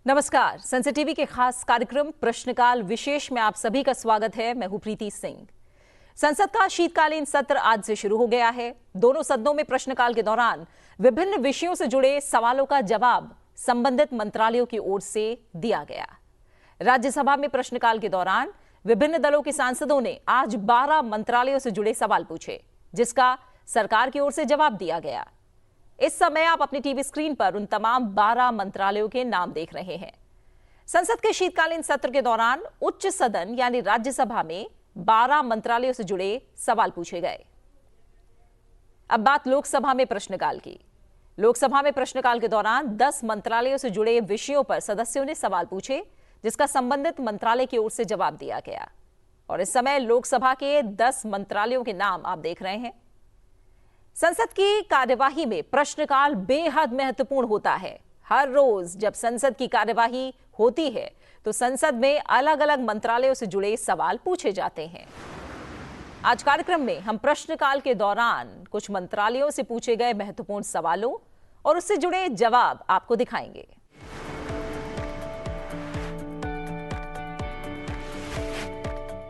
नमस्कार। संसद टीवी के खास कार्यक्रम प्रश्नकाल विशेष में आप सभी का स्वागत है। मैं हूं प्रीति सिंह। संसद का शीतकालीन सत्र आज से शुरू हो गया है। दोनों सदनों में प्रश्नकाल के दौरान विभिन्न विषयों से जुड़े सवालों का जवाब संबंधित मंत्रालयों की ओर से दिया गया। राज्यसभा में प्रश्नकाल के दौरान विभिन्न दलों के सांसदों ने आज 12 मंत्रालयों से जुड़े सवाल पूछे, जिसका सरकार की ओर से जवाब दिया गया। इस समय आप अपनी टीवी स्क्रीन पर उन तमाम 12 मंत्रालयों के नाम देख रहे हैं। संसद के शीतकालीन सत्र के दौरान उच्च सदन यानी राज्यसभा में 12 मंत्रालयों से जुड़े सवाल पूछे गए। अब बात लोकसभा में प्रश्नकाल की। लोकसभा में प्रश्नकाल के दौरान 10 मंत्रालयों से जुड़े विषयों पर सदस्यों ने सवाल पूछे, जिसका संबंधित मंत्रालय की ओर से जवाब दिया गया। और इस समय लोकसभा के 10 मंत्रालयों के नाम आप देख रहे हैं। संसद की कार्यवाही में प्रश्नकाल बेहद महत्वपूर्ण होता है। हर रोज जब संसद की कार्यवाही होती है तो संसद में अलग अलग मंत्रालयों से जुड़े सवाल पूछे जाते हैं। आज कार्यक्रम में हम प्रश्नकाल के दौरान कुछ मंत्रालयों से पूछे गए महत्वपूर्ण सवालों और उससे जुड़े जवाब आपको दिखाएंगे।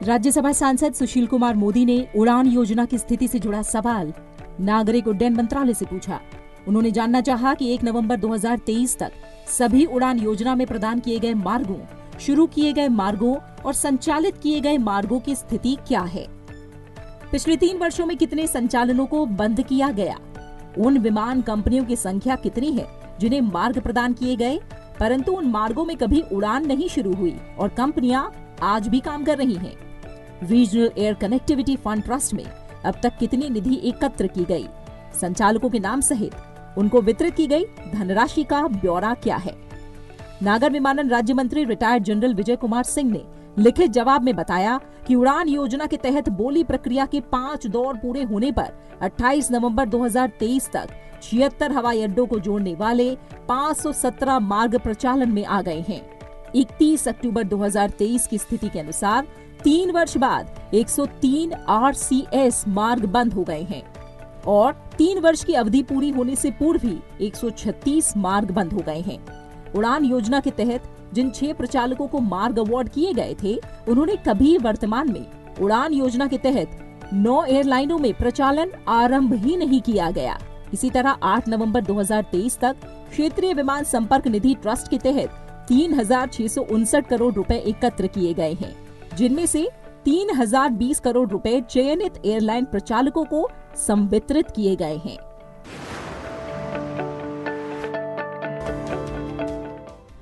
राज्यसभा सांसद सुशील कुमार मोदी ने उड़ान योजना की स्थिति से जुड़ा सवाल नागरिक उड्डयन मंत्रालय से पूछा। उन्होंने जानना चाहा कि 1 नवंबर 2023 तक सभी उड़ान योजना में प्रदान किए गए मार्गों, शुरू किए गए मार्गों और संचालित किए गए मार्गों की स्थिति क्या है। पिछले 3 वर्षों में कितने संचालनों को बंद किया गया। उन विमान कंपनियों की संख्या कितनी है जिन्हें मार्ग प्रदान किए गए परंतु उन मार्गों में कभी उड़ान नहीं शुरू हुई और कंपनियां आज भी काम कर रही हैं। Regional air connectivity fund trust में अब तक कितनी निधि एकत्र की गई, संचालकों के नाम सहित उनको वितरित की गई धनराशि का ब्यौरा क्या है। नागर विमानन राज्य मंत्री रिटायर्ड जनरल विजय कुमार सिंह ने लिखित जवाब में बताया कि उड़ान योजना के तहत बोली प्रक्रिया के 5 दौर पूरे होने पर 28 नवंबर 2023 तक 76 हवाई अड्डों को जोड़ने वाले 517 मार्ग प्रचालन में आ गए हैं। 31 अक्टूबर 2023 की स्थिति के अनुसार 3 वर्ष बाद 103 RCS मार्ग बंद हो गए हैं और 3 वर्ष की अवधि पूरी होने से पूर्व ही 136 मार्ग बंद हो गए हैं। उड़ान योजना के तहत जिन 6 प्रचालकों को मार्ग अवार्ड किए गए थे, उन्होंने कभी वर्तमान में उड़ान योजना के तहत 9 एयरलाइनों में प्रचालन आरंभ ही नहीं किया गया। इसी तरह 8 नवंबर 2023 तक क्षेत्रीय विमान संपर्क निधि ट्रस्ट के तहत 3659 करोड़ रुपए एकत्र किए गए हैं, जिनमें से 3020 करोड़ रुपए चयनित एयरलाइन प्रचालकों को संवितरित किए गए हैं।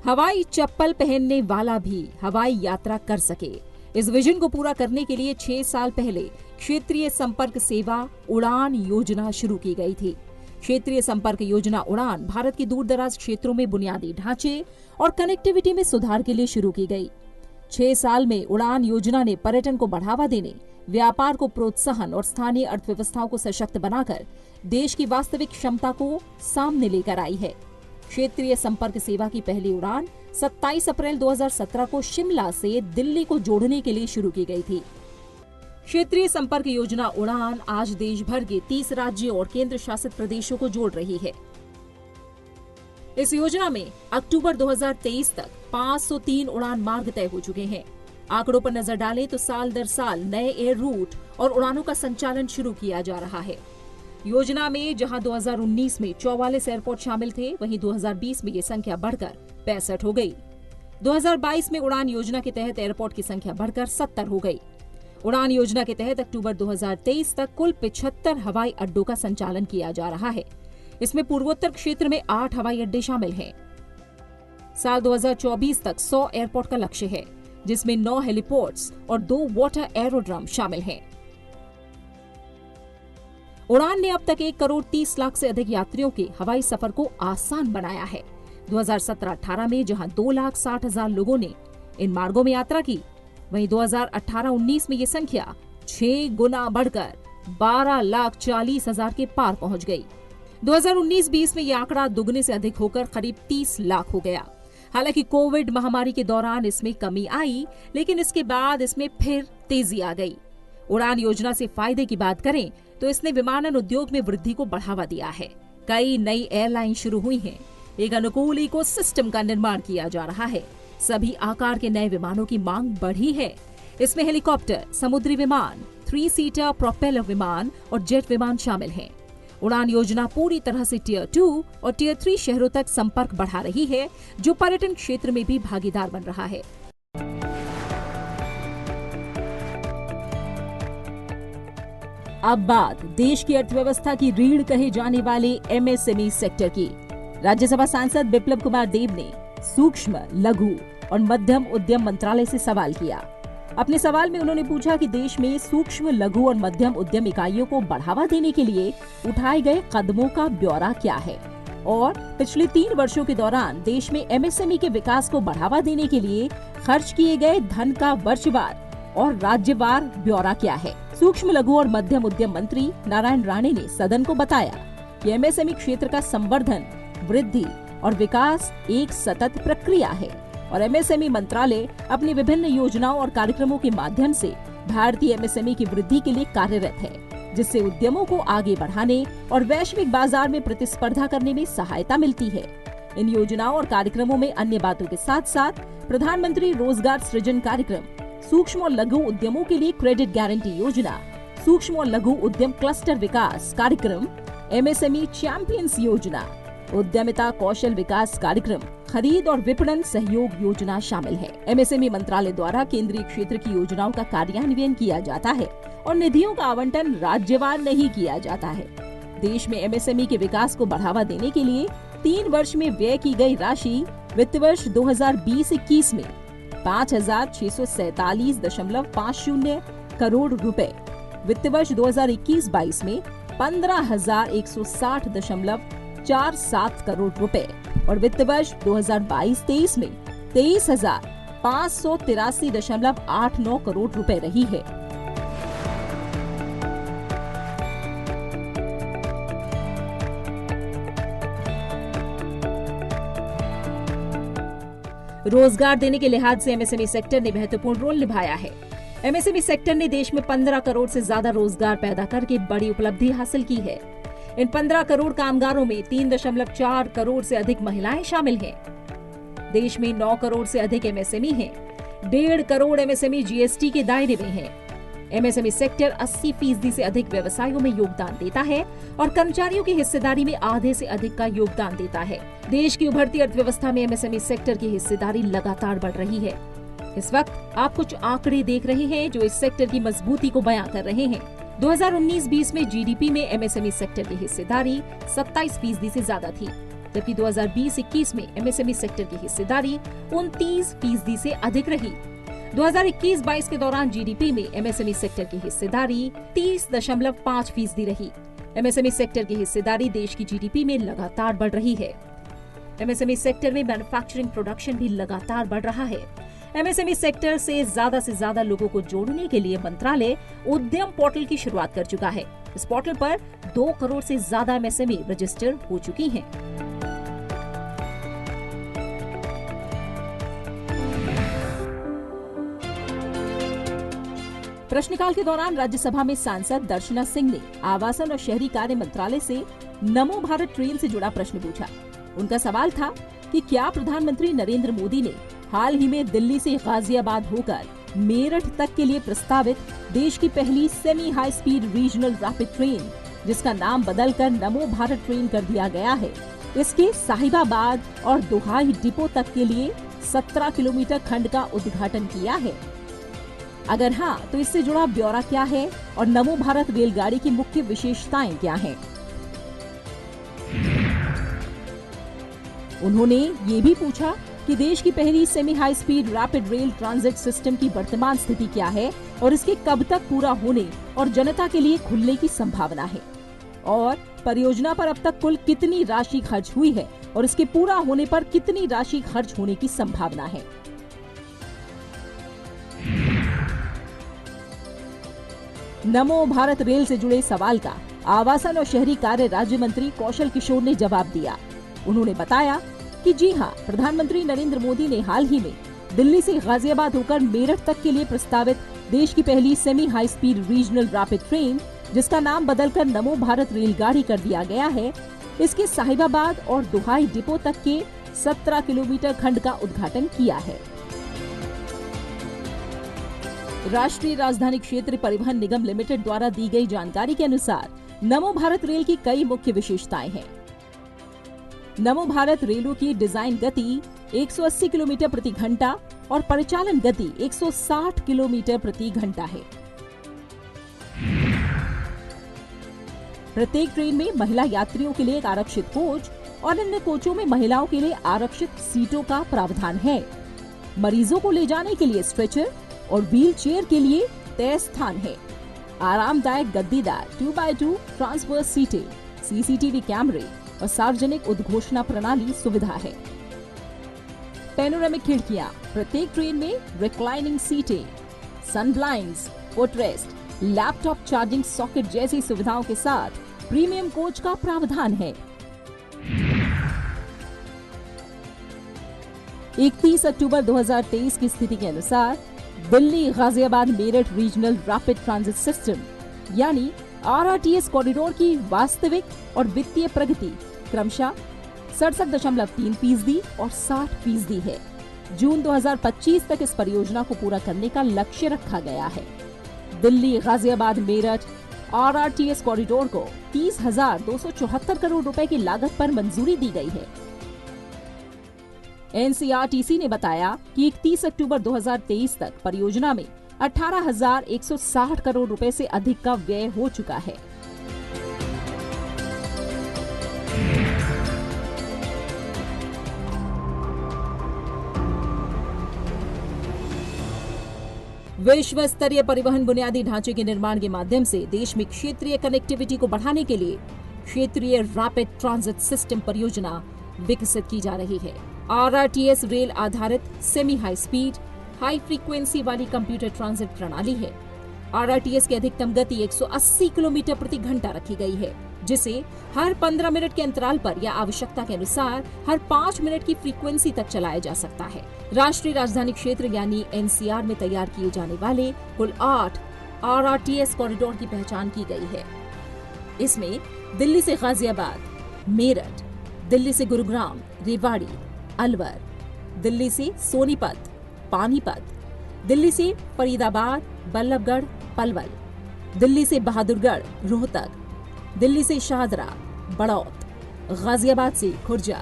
हवाई चप्पल पहनने वाला भी हवाई यात्रा कर सके, इस विजन को पूरा करने के लिए 6 साल पहले क्षेत्रीय संपर्क सेवा उड़ान योजना शुरू की गई थी। क्षेत्रीय संपर्क योजना उड़ान भारत के दूर दराज क्षेत्रों में बुनियादी ढांचे और कनेक्टिविटी में सुधार के लिए शुरू की गई। 6 साल में उड़ान योजना ने पर्यटन को बढ़ावा देने, व्यापार को प्रोत्साहन और स्थानीय अर्थव्यवस्थाओं को सशक्त बनाकर देश की वास्तविक क्षमता को सामने लेकर आई है। क्षेत्रीय संपर्क सेवा की पहली उड़ान 27 अप्रैल 2017 को शिमला से दिल्ली को जोड़ने के लिए शुरू की गई थी। क्षेत्रीय संपर्क योजना उड़ान आज देश भर के 30 राज्यों और केंद्र शासित प्रदेशों को जोड़ रही है। इस योजना में अक्टूबर 2023 तक 503 उड़ान मार्ग तय हो चुके हैं। आंकड़ों पर नजर डालें तो साल दर साल नए एयर रूट और उड़ानों का संचालन शुरू किया जा रहा है। योजना में जहां 2019 में 44 एयरपोर्ट शामिल थे, वहीं 2020 में ये संख्या बढ़कर 65 हो गई। 2022 में उड़ान योजना के तहत एयरपोर्ट की संख्या बढ़कर 70 हो गई। उड़ान योजना के तहत अक्टूबर 2023 तक कुल 75 हवाई अड्डों का संचालन किया जा रहा है। इसमें पूर्वोत्तर क्षेत्र में 8 हवाई अड्डे शामिल हैं। साल 2024 तक 100 एयरपोर्ट का लक्ष्य है, जिसमें 9 हेलीपोर्ट्स और 2 वाटर एरोड्रम शामिल हैं। उड़ान ने अब तक 1 करोड़ 30 लाख से अधिक यात्रियों के हवाई सफर को आसान बनाया है। 2017-18 में जहां 2,60,000 लोगों ने इन मार्गों में यात्रा की, वहीं 2018-19 में ये संख्या 6 गुना बढ़कर 12,40,000 के पार पहुंच गई। 2019-20 में ये आंकड़ा दुगने से अधिक होकर करीब 30 लाख हो गया। हालांकि कोविड महामारी के दौरान इसमें कमी आई, लेकिन इसके बाद इसमें फिर तेजी आ गई। उड़ान योजना से फायदे की बात करें तो इसने विमानन उद्योग में वृद्धि को बढ़ावा दिया है। कई नई एयरलाइन शुरू हुई हैं। एक अनुकूल इकोसिस्टम का निर्माण किया जा रहा है। सभी आकार के नए विमानों की मांग बढ़ी है। इसमें हेलीकॉप्टर, समुद्री विमान, 3 सीटर प्रोपेलर विमान और जेट विमान शामिल हैं। उड़ान योजना पूरी तरह से टियर 2 और टियर 3 शहरों तक संपर्क बढ़ा रही है, जो पर्यटन क्षेत्र में भी भागीदार बन रहा है। अब बात देश की अर्थव्यवस्था की रीढ़ कहे जाने वाले एमएसएमई सेक्टर की। राज्यसभा सांसद बिप्लब कुमार देव ने सूक्ष्म, लघु और मध्यम उद्यम मंत्रालय से सवाल किया। अपने सवाल में उन्होंने पूछा कि देश में सूक्ष्म, लघु और मध्यम उद्यम इकाइयों को बढ़ावा देने के लिए उठाए गए कदमों का ब्यौरा क्या है और पिछले 3 वर्षों के दौरान देश में एमएसएमई के विकास को बढ़ावा देने के लिए खर्च किए गए धन का वर्षवार और राज्यवार ब्यौरा क्या है। सूक्ष्म, लघु और मध्यम उद्यम मंत्री नारायण राणे ने सदन को बताया कि एमएसएमई क्षेत्र का संवर्धन, वृद्धि और विकास एक सतत प्रक्रिया है और एमएसएमई मंत्रालय अपनी विभिन्न योजनाओं और कार्यक्रमों के माध्यम से भारतीय एमएसएमई की वृद्धि के लिए कार्यरत है, जिससे उद्यमों को आगे बढ़ाने और वैश्विक बाजार में प्रतिस्पर्धा करने में सहायता मिलती है। इन योजनाओं और कार्यक्रमों में अन्य बातों के साथ साथ प्रधानमंत्री रोजगार सृजन कार्यक्रम, सूक्ष्म और लघु उद्यमों के लिए क्रेडिट गारंटी योजना, सूक्ष्म और लघु उद्यम क्लस्टर विकास कार्यक्रम, एमएसएमई चैंपियंस योजना, उद्यमिता कौशल विकास कार्यक्रम, खरीद और विपणन सहयोग योजना शामिल है। एमएसएमई मंत्रालय द्वारा केंद्रीय क्षेत्र की योजनाओं का कार्यान्वयन किया जाता है और निधियों का आवंटन राज्यवार नहीं किया जाता है। देश में एमएसएमई के विकास को बढ़ावा देने के लिए 3 वर्ष में व्यय की गई राशि वित्त वर्ष 2020-21 में 5,647.50 करोड़ रुपए, वित्त वर्ष 2021-22 में 15,160.47 करोड़ रुपए और वित्त वर्ष 2022-23 में 23,583.89 करोड़ रुपए रही है। रोजगार देने के लिहाज से एमएसएमई सेक्टर ने महत्वपूर्ण रोल निभाया है। एमएसएमई सेक्टर ने देश में 15 करोड़ से ज्यादा रोजगार पैदा करके बड़ी उपलब्धि हासिल की है। इन 15 करोड़ कामगारों में 3.4 करोड़ से अधिक महिलाएं शामिल हैं। देश में 9 करोड़ से अधिक एमएसएमई हैं। 1.5 करोड़ एमएसएमई जीएसटी के दायरे में हैं। एमएसएमई सेक्टर 80% से अधिक व्यवसायों में योगदान देता है और कर्मचारियों की हिस्सेदारी में आधे से अधिक का योगदान देता है। देश की उभरती अर्थव्यवस्था में एमएसएमई सेक्टर की हिस्सेदारी लगातार बढ़ रही है। इस वक्त आप कुछ आंकड़े देख रहे हैं जो इस सेक्टर की मजबूती को बयां कर रहे हैं। 2019-20 में जीडीपी में एमएसएमई सेक्टर की हिस्सेदारी 27% से ज्यादा थी, जबकि 2020-21 में एमएसएमई सेक्टर की हिस्सेदारी 29% से अधिक रही। 2021-22 के दौरान जीडीपी में एमएसएमई सेक्टर की हिस्सेदारी 30.5% रही। एमएसएमई सेक्टर की हिस्सेदारी देश की जीडीपी में लगातार बढ़ रही है। एमएसएमई सेक्टर में मैन्युफैक्चरिंग प्रोडक्शन भी लगातार बढ़ रहा है। एमएसएमई सेक्टर से ज्यादा लोगों को जोड़ने के लिए मंत्रालय उद्यम पोर्टल की शुरुआत कर चुका है। इस पोर्टल पर 2 करोड़ से ज्यादा एमएसएमई रजिस्टर हो चुकी हैं। प्रश्नकाल के दौरान राज्यसभा में सांसद दर्शना सिंह ने आवासन और शहरी कार्य मंत्रालय से नमो भारत ट्रेन से जुड़ा प्रश्न पूछा। उनका सवाल था कि क्या प्रधानमंत्री नरेंद्र मोदी ने हाल ही में दिल्ली से गाजियाबाद होकर मेरठ तक के लिए प्रस्तावित देश की पहली semi high speed regional rapid train, जिसका नाम बदलकर नमो भारत ट्रेन कर दिया गया है, इसके साहिबाबाद और दोहाई डिपो तक के लिए 17 किलोमीटर खंड का उद्घाटन किया है? अगर हाँ, तो इससे जुड़ा ब्यौरा क्या है और नमो भारत रेलगाड़ी की मुख्य विशेषताएं क्या हैं? उन्होंने ये भी पूछा कि देश की पहली semi high speed rapid rail transit system की वर्तमान स्थिति क्या है और इसके कब तक पूरा होने और जनता के लिए खुलने की संभावना है, और परियोजना पर अब तक कुल कितनी राशि खर्च हुई है और इसके पूरा होने पर कितनी राशि खर्च होने की संभावना है। नमो भारत रेल से जुड़े सवाल का आवासन और शहरी कार्य राज्य मंत्री कौशल किशोर ने जवाब दिया। उन्होंने बताया कि जी हां, प्रधानमंत्री नरेंद्र मोदी ने हाल ही में दिल्ली से गाजियाबाद होकर मेरठ तक के लिए प्रस्तावित देश की पहली semi high speed regional rapid train, जिसका नाम बदलकर नमो भारत रेलगाड़ी कर दिया गया है, इसके साहिबाबाद और दुहाई डिपो तक के 17 किलोमीटर खंड का उद्घाटन किया है। राष्ट्रीय राजधानी क्षेत्र परिवहन निगम लिमिटेड द्वारा दी गई जानकारी के अनुसार नमो भारत रेल की कई मुख्य विशेषताएं हैं। नमो भारत रेलों की डिजाइन गति 180 किलोमीटर प्रति घंटा और परिचालन गति 160 किलोमीटर प्रति घंटा है। प्रत्येक ट्रेन में महिला यात्रियों के लिए एक आरक्षित कोच और अन्य कोचों में महिलाओं के लिए आरक्षित सीटों का प्रावधान है। मरीजों को ले जाने के लिए स्ट्रेचर और व्हील चेयर के लिए तय स्थान है। आरामदायक गद्दीदार 2x2 ट्रांसवर्स सीटें, सीसीटीवी कैमरे और सार्वजनिक उद्घोषणा प्रणाली सुविधा है। पैनोरामिक खिड़कियां, प्रत्येक ट्रेन में रिक्लाइनिंग सीटें, sun blinds, footrest, laptop charging socket जैसी सुविधाओं के साथ प्रीमियम कोच का प्रावधान है। 31 अक्टूबर 2023 की स्थिति के अनुसार Delhi Ghaziabad Meerut regional rapid transit system यानी RRTS कॉरिडोर की वास्तविक और वित्तीय प्रगति क्रमशः 67.3% और 60% है। जून 2025 तक इस परियोजना को पूरा करने का लक्ष्य रखा गया है। दिल्ली गाजियाबाद मेरठ RRTS कॉरिडोर को 30,274 करोड़ रुपए की लागत पर मंजूरी दी गई है। NCRTC ने बताया कि 31 अक्टूबर 2023 तक परियोजना में 18,160 करोड़ रुपए से अधिक का व्यय हो चुका है। विश्व स्तरीय परिवहन बुनियादी ढांचे के निर्माण के माध्यम से देश में क्षेत्रीय कनेक्टिविटी को बढ़ाने के लिए क्षेत्रीय रैपिड ट्रांजिट सिस्टम परियोजना विकसित की जा रही है। RRTS रेल आधारित semi high speed high frequency वाली कंप्यूटर ट्रांजिट प्रणाली है। RRTS की अधिकतम गति 180 किलोमीटर प्रति घंटा रखी गई है, जिसे हर 15 मिनट के अंतराल पर या आवश्यकता के अनुसार हर 5 मिनट की फ्रीक्वेंसी तक चलाया जा सकता है। राष्ट्रीय राजधानी क्षेत्र यानी NCR में तैयार किए जाने वाले कुल 8 RRTS कॉरिडोर की पहचान की गई है। इसमें दिल्ली से गाजियाबाद, मेरठ, दिल्ली से गुरुग्राम, रेवाड़ी, अलवर, दिल्ली से सोनीपत, पानीपत, दिल्ली से फरीदाबाद, बल्लभगढ़, पलवल, दिल्ली से बहादुरगढ़, रोहतक, दिल्ली से शाहदरा, बड़ौत, गाजियाबाद से खुर्जा,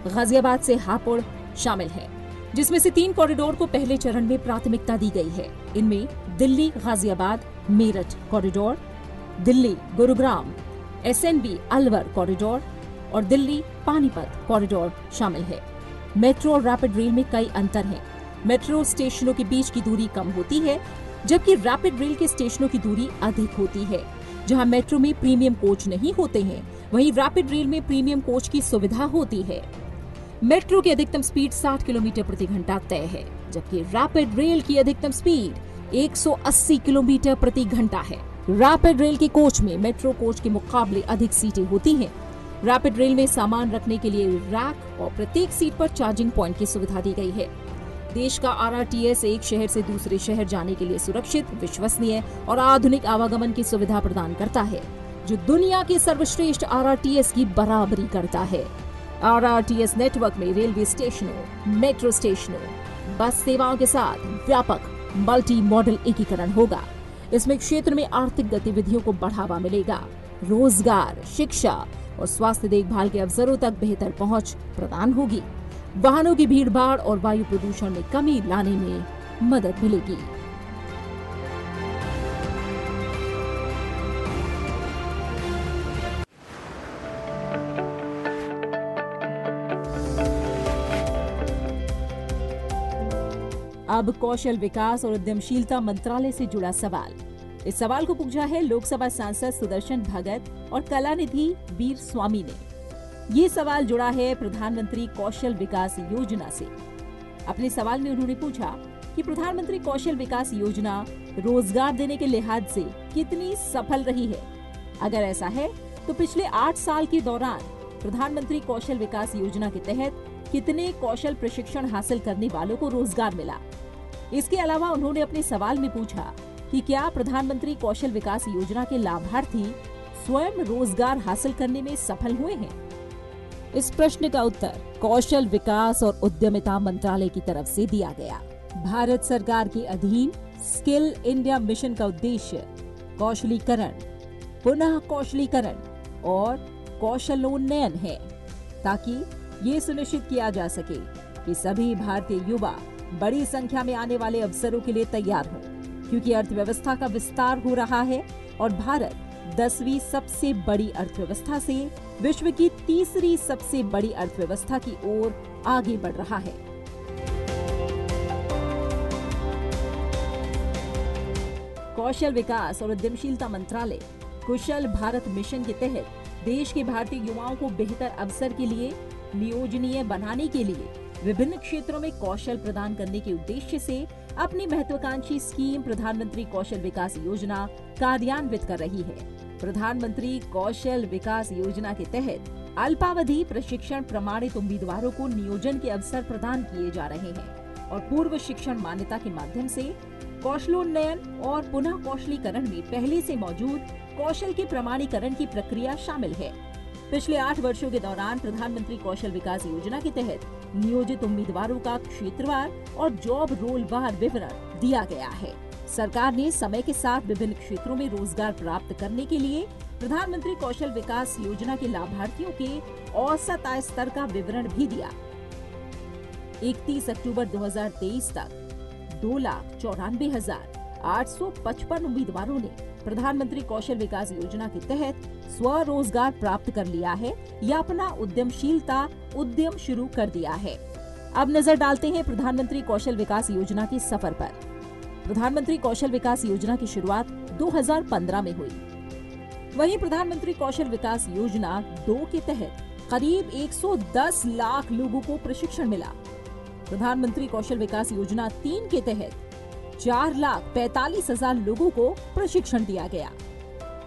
गाजियाबाद से हापुड़ शामिल है, जिसमें से 3 कॉरिडोर को पहले चरण में प्राथमिकता दी गई है। इनमें Delhi Ghaziabad Meerut corridor, Delhi Gurugram SNB Alwar corridor और दिल्ली पानीपत कॉरिडोर शामिल है। मेट्रो और रैपिड रेल में कई अंतर हैं। मेट्रो स्टेशनों के बीच की दूरी कम होती है, जबकि रैपिड रेल के स्टेशनों की दूरी अधिक होती है। जहां मेट्रो में प्रीमियम कोच नहीं होते हैं, वहीं रैपिड रेल में प्रीमियम कोच की सुविधा होती है। मेट्रो की अधिकतम स्पीड 60 किलोमीटर प्रति घंटा तय है, जबकि रैपिड रेल की अधिकतम स्पीड 180 किलोमीटर प्रति घंटा है। रैपिड रेल के कोच में मेट्रो कोच के मुकाबले अधिक सीटें होती हैं। रैपिड रेल में सामान रखने के लिए रैक और प्रत्येक सीट पर चार्जिंग पॉइंट की सुविधा दी गई है। देश का RRTS एक शहर से दूसरे शहर जाने के लिए सुरक्षित, विश्वसनीय और आधुनिक आवागमन की सुविधा प्रदान करता है, जो दुनिया के सर्वश्रेष्ठ RRTS की बराबरी करता है। RRTS नेटवर्क में रेलवे स्टेशनों, मेट्रो स्टेशनों, बस सेवाओं के साथ व्यापक मल्टी मॉडल एकीकरण होगा। इसमें क्षेत्र में आर्थिक गतिविधियों को बढ़ावा मिलेगा, रोजगार, शिक्षा और स्वास्थ्य देखभाल के अवसरों तक बेहतर पहुंच प्रदान होगी। वाहनों की भीड़भाड़ और वायु प्रदूषण में कमी लाने में मदद मिलेगी। अब कौशल विकास और उद्यमशीलता मंत्रालय से जुड़ा सवाल। इस सवाल को पूछा है लोकसभा सांसद सुदर्शन भगत और कलानिधि वीर स्वामी ने। ये सवाल जुड़ा है प्रधानमंत्री कौशल विकास योजना से। अपने सवाल में उन्होंने पूछा कि प्रधानमंत्री कौशल विकास योजना रोजगार देने के लिहाज से कितनी सफल रही है। अगर ऐसा है तो पिछले 8 साल के दौरान प्रधानमंत्री कौशल विकास योजना के तहत कितने कौशल प्रशिक्षण हासिल करने वालों को रोजगार मिला। इसके अलावा उन्होंने अपने सवाल में पूछा कि क्या प्रधानमंत्री कौशल विकास योजना के लाभार्थी स्वयं रोजगार हासिल करने में सफल हुए हैं? इस प्रश्न का उत्तर कौशल विकास और उद्यमिता मंत्रालय की तरफ से दिया गया। भारत सरकार के अधीन स्किल इंडिया मिशन का उद्देश्य कौशलीकरण, पुनः कौशलीकरण और कौशलोन्नयन है, ताकि ये सुनिश्चित किया जा सके कि सभी भारतीय युवा बड़ी संख्या में आने वाले अवसरों के लिए तैयार हों, क्योंकि अर्थव्यवस्था का विस्तार हो रहा है और भारत 10वीं सबसे बड़ी अर्थव्यवस्था से विश्व की तीसरी सबसे बड़ी अर्थव्यवस्था की ओर आगे बढ़ रहा है। कौशल विकास और उद्यमशीलता मंत्रालय कुशल भारत मिशन के तहत देश के भारतीय युवाओं को बेहतर अवसर के लिए नियोजनीय बनाने के लिए विभिन्न क्षेत्रों में कौशल प्रदान करने के उद्देश्य से अपनी महत्वाकांक्षी स्कीम प्रधानमंत्री कौशल विकास योजना कार्यान्वित कर रही है। प्रधानमंत्री कौशल विकास योजना के तहत अल्पावधि प्रशिक्षण प्रमाणित उम्मीदवारों को नियोजन के अवसर प्रदान किए जा रहे हैं और पूर्व शिक्षण मान्यता के माध्यम से कौशलोन्नयन और पुनः कौशलीकरण में पहले से मौजूद कौशल के प्रमाणीकरण की प्रक्रिया शामिल है। पिछले 8 वर्षों के दौरान प्रधानमंत्री कौशल विकास योजना के तहत नियोजित उम्मीदवारों का क्षेत्रवार और जॉब रोल वार विवरण दिया गया है। सरकार ने समय के साथ विभिन्न क्षेत्रों में रोजगार प्राप्त करने के लिए प्रधानमंत्री कौशल विकास योजना के लाभार्थियों के औसत आय स्तर का विवरण भी दिया। 31 अक्टूबर 2023 तक 2,94,855 उम्मीदवारों ने प्रधानमंत्री कौशल विकास योजना के तहत स्वरोजगार प्राप्त कर लिया है या अपना उद्यम शुरू कर दिया है। अब नजर डालते हैं प्रधानमंत्री कौशल विकास योजना के सफर पर। प्रधानमंत्री कौशल विकास योजना की शुरुआत 2015 में हुई। वहीं प्रधानमंत्री कौशल विकास योजना 2 के तहत करीब 110 लाख लोगों को प्रशिक्षण मिला। प्रधानमंत्री कौशल विकास योजना 3 के तहत 4,45,000 लोगों को प्रशिक्षण दिया गया।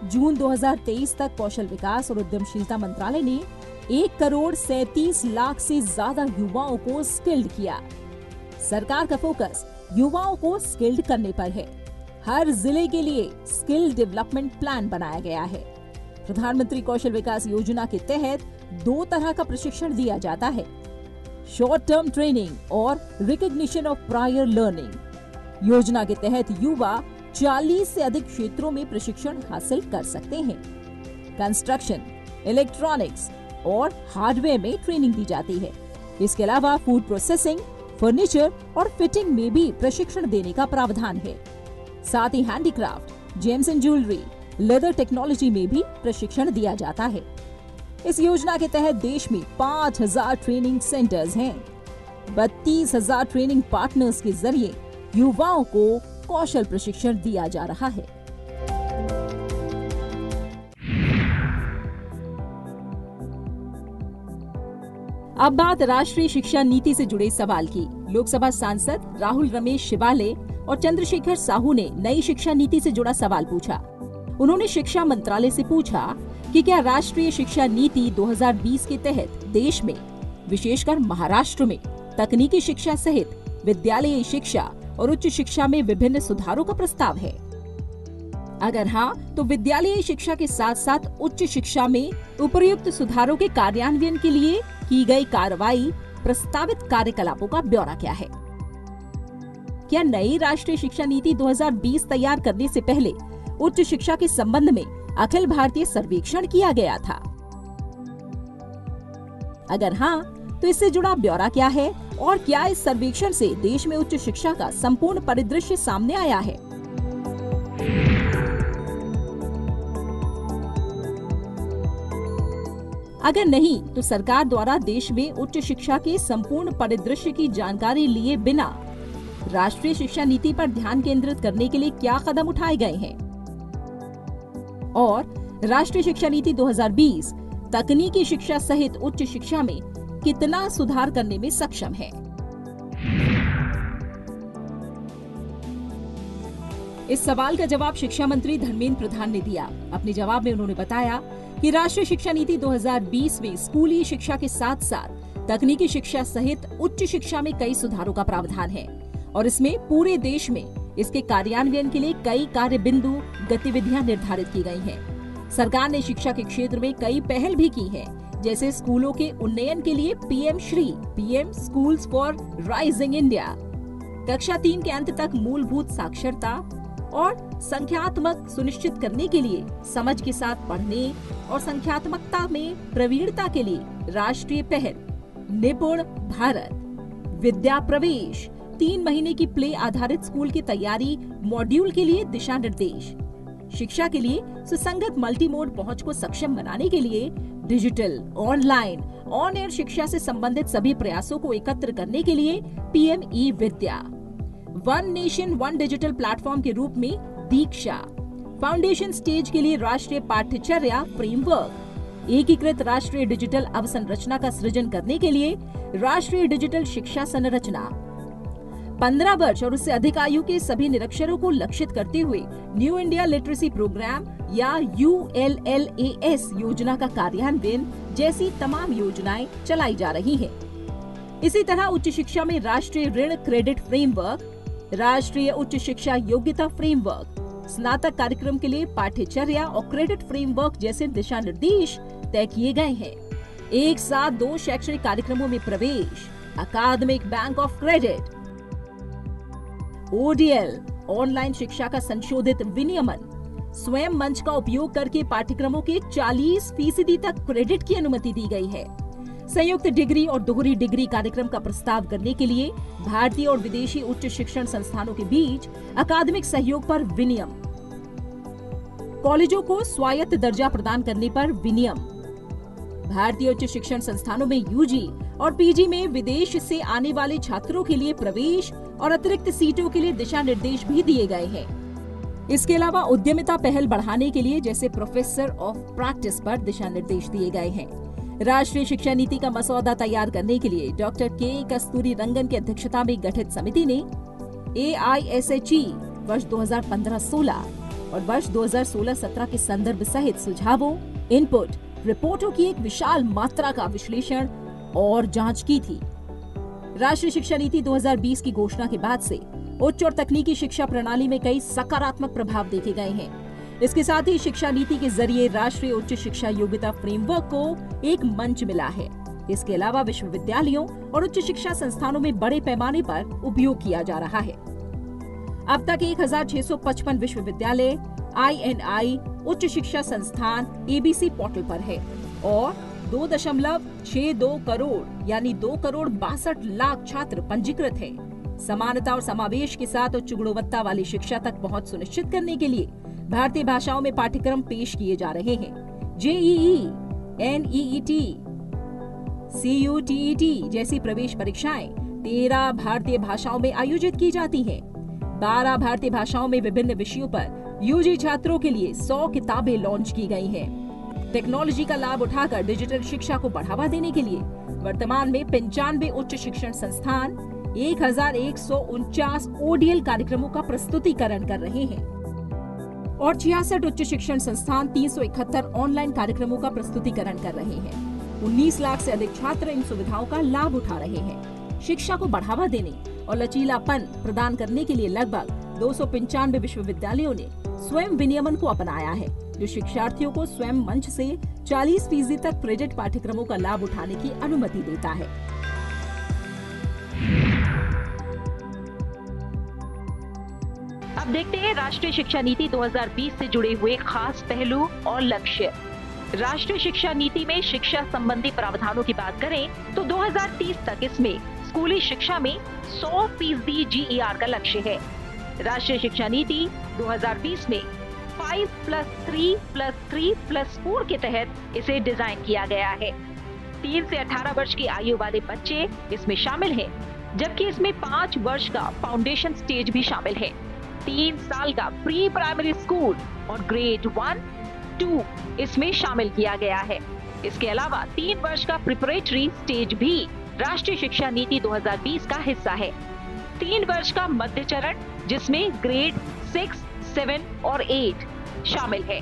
जून 2023 तक कौशल विकास और उद्यमशीलता मंत्रालय ने 1,37 लाख से ज्यादा युवाओं को स्किल्ड किया। सरकार का फोकस युवाओं को स्किल्ड करने पर है। हर जिले के लिए स्किल डेवलपमेंट प्लान बनाया गया है। प्रधानमंत्री कौशल विकास योजना के तहत 2 तरह का प्रशिक्षण दिया जाता है, शॉर्ट टर्म ट्रेनिंग और रिकॉग्निशन ऑफ प्रायर लर्निंग। योजना के तहत युवा 40 से अधिक क्षेत्रों में प्रशिक्षण हासिल कर सकते हैं। कंस्ट्रक्शन, इलेक्ट्रॉनिक्स और हार्डवेयर में ट्रेनिंग दी जाती है। इसके अलावा फूड प्रोसेसिंग, फर्नीचर और फिटिंग में भी प्रशिक्षण देने का प्रावधान है। साथ ही handicraft, gems and jewellery, leather technology में भी प्रशिक्षण दिया जाता है। इस योजना के तहत देश में 5,000 ट्रेनिंग सेंटर्स हैं। 32,000 ट्रेनिंग पार्टनर्स के जरिए युवाओं को कौशल प्रशिक्षण दिया जा रहा है। अब बात राष्ट्रीय शिक्षा नीति से जुड़े सवाल की। लोकसभा सांसद राहुल रमेश शिवाले और चंद्रशेखर साहू ने नई शिक्षा नीति से जुड़ा सवाल पूछा। उन्होंने शिक्षा मंत्रालय से पूछा कि क्या राष्ट्रीय शिक्षा नीति 2020 के तहत देश में, विशेषकर महाराष्ट्र में, तकनीकी शिक्षा सहित विद्यालयी शिक्षा और उच्च शिक्षा में विभिन्न सुधारों का प्रस्ताव है। अगर हाँ, तो विद्यालयी शिक्षा के साथ साथ उच्च शिक्षा में उपयुक्त सुधारों के कार्यान्वयन के लिए की गई कार्रवाई, प्रस्तावित कार्यकलापों का ब्यौरा क्या है? क्या नई राष्ट्रीय शिक्षा नीति 2020 तैयार करने से पहले उच्च शिक्षा के संबंध में अखिल भारतीय सर्वेक्षण किया गया था? अगर हाँ, तो इससे जुड़ा ब्यौरा क्या है और क्या इस सर्वेक्षण से देश में उच्च शिक्षा का संपूर्ण परिदृश्य सामने आया है? अगर नहीं, तो सरकार द्वारा देश में उच्च शिक्षा के संपूर्ण परिदृश्य की जानकारी लिए बिना राष्ट्रीय शिक्षा नीति पर ध्यान केंद्रित करने के लिए क्या कदम उठाए गए हैं? और राष्ट्रीय शिक्षा नीति 2020 तकनीकी शिक्षा सहित उच्च शिक्षा में कितना सुधार करने में सक्षम है? इस सवाल का जवाब शिक्षा मंत्री धर्मेंद्र प्रधान ने दिया। अपने जवाब में उन्होंने बताया कि राष्ट्रीय शिक्षा नीति 2020 में स्कूली शिक्षा के साथ साथ तकनीकी शिक्षा सहित उच्च शिक्षा में कई सुधारों का प्रावधान है और इसमें पूरे देश में इसके कार्यान्वयन के लिए कई कार्य बिंदु, गतिविधियां निर्धारित की गई हैं। सरकार ने शिक्षा के क्षेत्र में कई पहल भी की है, जैसे स्कूलों के उन्नयन के लिए PM Shri, PM schools for rising India, कक्षा 3 के अंत तक मूलभूत साक्षरता और संख्यात्मक सुनिश्चित करने के लिए समझ के साथ पढ़ने और संख्यात्मकता में प्रवीणता के लिए राष्ट्रीय पहल निपुण भारत, विद्या प्रवेश, 3 महीने की प्ले आधारित स्कूल की तैयारी मॉड्यूल के लिए दिशा निर्देश, शिक्षा के लिए सुसंगत मल्टी मोड पहुंच को सक्षम बनाने के लिए डिजिटल, ऑनलाइन, ऑन एयर शिक्षा से संबंधित सभी प्रयासों को एकत्र करने के लिए PM e Vidya, one nation one digital platform के रूप में दीक्षा, फाउंडेशन स्टेज के लिए राष्ट्रीय पाठ्यचर्या फ्रेमवर्क, एकीकृत राष्ट्रीय डिजिटल अवसंरचना का सृजन करने के लिए राष्ट्रीय डिजिटल शिक्षा संरचना, 15 वर्ष और उससे अधिक आयु के सभी निरक्षरों को लक्षित करते हुए न्यू इंडिया लिटरेसी प्रोग्राम या ULLAS योजना का कार्यान्वयन जैसी तमाम योजनाएं चलाई जा रही हैं। इसी तरह उच्च शिक्षा में राष्ट्रीय ऋण क्रेडिट फ्रेमवर्क, राष्ट्रीय उच्च शिक्षा योग्यता फ्रेमवर्क, स्नातक कार्यक्रम के लिए पाठ्यचर्या और क्रेडिट फ्रेमवर्क जैसे दिशा निर्देश तय किए गए हैं। एक साथ 2 शैक्षणिक कार्यक्रमों में प्रवेश, अकादमिक bank of credit, ODL, online शिक्षा का संशोधित विनियमन, स्वयं मंच का उपयोग करके पाठ्यक्रमों के 40% तक क्रेडिट की अनुमति दी गई है। संयुक्त डिग्री और दोहरी डिग्री कार्यक्रम का प्रस्ताव करने के लिए भारतीय और विदेशी उच्च शिक्षण संस्थानों के बीच अकादमिक सहयोग पर विनियम, कॉलेजों को स्वायत्त दर्जा प्रदान करने पर विनियम, भारतीय उच्च शिक्षण संस्थानों में यूजी और पीजी में विदेश से आने वाले छात्रों के लिए प्रवेश और अतिरिक्त सीटों के लिए दिशा निर्देश भी दिए गए हैं। इसके अलावा उद्यमिता पहल बढ़ाने के लिए जैसे प्रोफेसर ऑफ प्रैक्टिस पर दिशा निर्देश दिए गए हैं। राष्ट्रीय शिक्षा नीति का मसौदा तैयार करने के लिए डॉक्टर के कस्तूरी रंगन की अध्यक्षता में गठित समिति ने AISHE वर्ष 2015-16 और वर्ष 2016-17 के संदर्भ सहित सुझावों, इनपुट, रिपोर्टों की एक विशाल मात्रा का विश्लेषण और जांच की थी। राष्ट्रीय शिक्षा नीति 2020 की घोषणा के बाद से उच्च और तकनीकी शिक्षा प्रणाली में कई सकारात्मक प्रभाव देखे गए हैं। इसके साथ ही शिक्षा नीति के जरिए राष्ट्रीय उच्च शिक्षा योग्यता फ्रेमवर्क को एक मंच मिला है। इसके अलावा विश्वविद्यालयों और उच्च शिक्षा संस्थानों में बड़े पैमाने पर उपयोग किया जा रहा है। अब तक 1655 विश्वविद्यालय, INI, उच्च शिक्षा संस्थान ABC पोर्टल पर है और 2.62 करोड़ यानी 2,62,00,000 छात्र पंजीकृत हैं। समानता और समावेश के साथ उच्च गुणवत्ता वाली शिक्षा तक पहुंच सुनिश्चित करने के लिए भारतीय भाषाओं में पाठ्यक्रम पेश किए जा रहे हैं। JEE, NEET, CUTET जैसी प्रवेश परीक्षाएं 13 भारतीय भाषाओं में आयोजित की जाती हैं। 12 भारतीय भाषाओं में विभिन्न विषयों पर UG छात्रों के लिए 100 किताबें लॉन्च की गई हैं। टेक्नोलॉजी का लाभ उठाकर डिजिटल शिक्षा को बढ़ावा देने के लिए वर्तमान में 95 उच्च शिक्षण संस्थान 1149 ODL कार्यक्रमों का प्रस्तुतिकरण कर रहे हैं और 66 उच्च शिक्षण संस्थान 371 ऑनलाइन कार्यक्रमों का प्रस्तुतिकरण कर रहे हैं। 19 लाख से अधिक छात्र इन सुविधाओं का लाभ उठा रहे हैं। शिक्षा को बढ़ावा देने और लचीलापन प्रदान करने के लिए लगभग 295 विश्वविद्यालयों ने स्वयं विनियमन को अपनाया है, जो शिक्षार्थियों को स्वयं मंच से 40% तक क्रेडिट पाठ्यक्रमों का लाभ उठाने की अनुमति देता है। अब देखते हैं राष्ट्रीय शिक्षा नीति 2020 से जुड़े हुए खास पहलू और लक्ष्य। राष्ट्रीय शिक्षा नीति में शिक्षा संबंधी प्रावधानों की बात करें तो 2030 तक इसमें स्कूली शिक्षा में 100% GER का लक्ष्य है। राष्ट्रीय शिक्षा नीति 2020 में 5+3+3+4 के तहत इसे डिजाइन किया गया है। 3 से 18 वर्ष की आयु वाले बच्चे इसमें शामिल हैं, जबकि इसमें 5 वर्ष का फाउंडेशन स्टेज भी शामिल है। 3 साल का प्री प्राइमरी स्कूल और ग्रेड 1, 2 इसमें शामिल किया गया है। इसके अलावा 3 वर्ष का प्रिपरेटरी स्टेज भी राष्ट्रीय शिक्षा नीति 2020 का हिस्सा है। 3 वर्ष का मध्य चरण जिसमें ग्रेड 6, 7 और 8 शामिल है।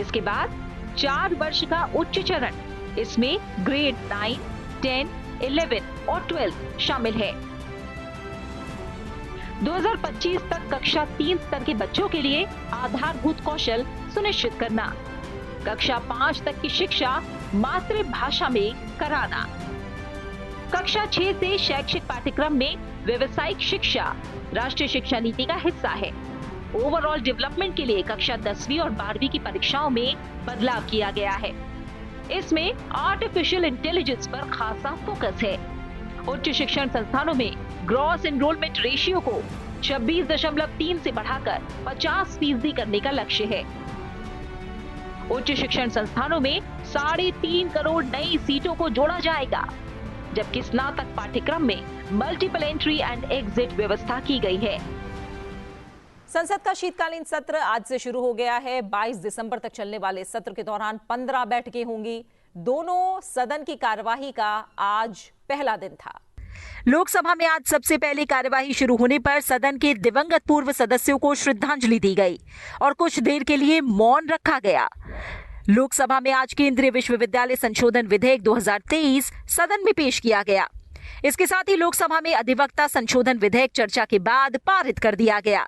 इसके बाद 4 वर्ष का उच्च चरण, इसमें ग्रेड 9, 10, 11 और 12 शामिल है। 2025 तक कक्षा 3 स्तर के बच्चों के लिए आधारभूत कौशल सुनिश्चित करना, कक्षा 5 तक की शिक्षा मातृभाषा में कराना, कक्षा 6 से शैक्षिक पाठ्यक्रम में व्यवसायिक शिक्षा राष्ट्रीय शिक्षा नीति का हिस्सा है। ओवरऑल डेवलपमेंट के लिए कक्षा 10वीं और 12वीं की परीक्षाओं में बदलाव किया गया है। इसमें आर्टिफिशियल इंटेलिजेंस पर खासा फोकस है। उच्च शिक्षण संस्थानों में ग्रॉस एनरोलमेंट रेशियो को 26.3 से बढ़ाकर 50% करने का लक्ष्य है। उच्च शिक्षण संस्थानों में 3.5 करोड़ नई सीटों को जोड़ा जाएगा, जबकि स्नातक पाठ्यक्रम में मल्टीपल एंट्री एंड एग्जिट व्यवस्था की गई है। संसद का शीतकालीन सत्र आज से शुरू हो गया है। 22 दिसंबर तक चलने वाले सत्र के दौरान 15 बैठकें होंगी। दोनों सदन की कार्यवाही का आज पहला दिन था। लोकसभा में आज सबसे पहले कार्यवाही शुरू होने पर सदन के दिवंगत पूर्व सदस्यों को श्रद्धांजलि दी गई और कुछ देर के लिए मौन रखा गया। लोकसभा में आज केंद्रीय विश्वविद्यालय संशोधन विधेयक 2023 सदन में पेश किया गया। इसके साथ ही लोकसभा में अधिवक्ता संशोधन विधेयक चर्चा के बाद पारित कर दिया गया,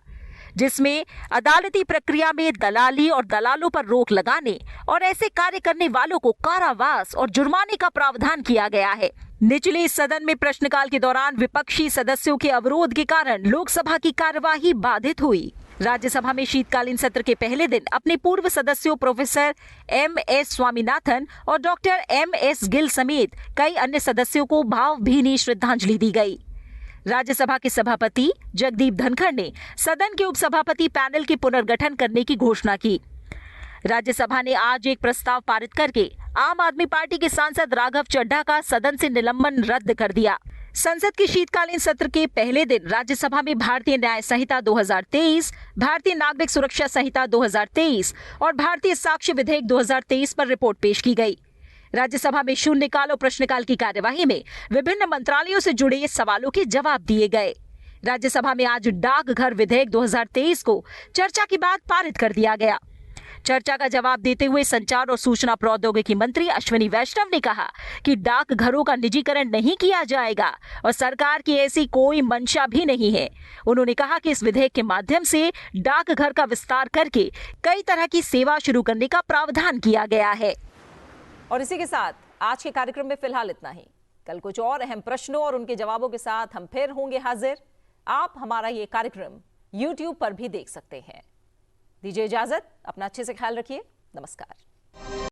जिसमें अदालती प्रक्रिया में दलाली और दलालों पर रोक लगाने और ऐसे कार्य करने वालों को कारावास और जुर्माने का प्रावधान किया गया है। निचले सदन में प्रश्नकाल के दौरान विपक्षी सदस्यों के अवरोध के कारण लोकसभा की कार्यवाही बाधित हुई। राज्यसभा में शीतकालीन सत्र के पहले दिन अपने पूर्व सदस्यों प्रोफेसर MS स्वामीनाथन और डॉक्टर MS गिल समेत कई अन्य सदस्यों को भावभीनी श्रद्धांजलि दी गई। राज्यसभा के सभापति जगदीप धनखड़ ने सदन के उपसभापति पैनल के पुनर्गठन करने की घोषणा की। राज्यसभा ने आज एक प्रस्ताव पारित करके आम आदमी पार्टी के सांसद राघव चड्ढा का सदन से निलंबन रद्द कर दिया। संसद के शीतकालीन सत्र के पहले दिन राज्यसभा में भारतीय न्याय संहिता 2023, भारतीय नागरिक सुरक्षा संहिता 2023 और भारतीय साक्ष्य विधेयक 2023 पर रिपोर्ट पेश की गई। राज्यसभा में शून्यकाल और प्रश्नकाल की कार्यवाही में विभिन्न मंत्रालयों से जुड़े सवालों के जवाब दिए गए। राज्यसभा में आज डाकघर विधेयक 2023 को चर्चा के बाद पारित कर दिया गया। चर्चा का जवाब देते हुए संचार और सूचना प्रौद्योगिकी मंत्री अश्विनी वैष्णव ने कहा कि डाकघरों का निजीकरण नहीं किया जाएगा और सरकार की ऐसी कोई मंशा भी नहीं है। उन्होंने कहा कि इस विधेयक के माध्यम से डाकघर का विस्तार करके कई तरह की सेवा शुरू करने का प्रावधान किया गया है। और इसी के साथ आज के कार्यक्रम में फिलहाल इतना ही। कल कुछ और अहम प्रश्नों और उनके जवाबों के साथ हम फिर होंगे हाजिर। आप हमारा ये कार्यक्रम YouTube पर भी देख सकते हैं। दीजिए इजाजत, अपना अच्छे से ख्याल रखिए। नमस्कार।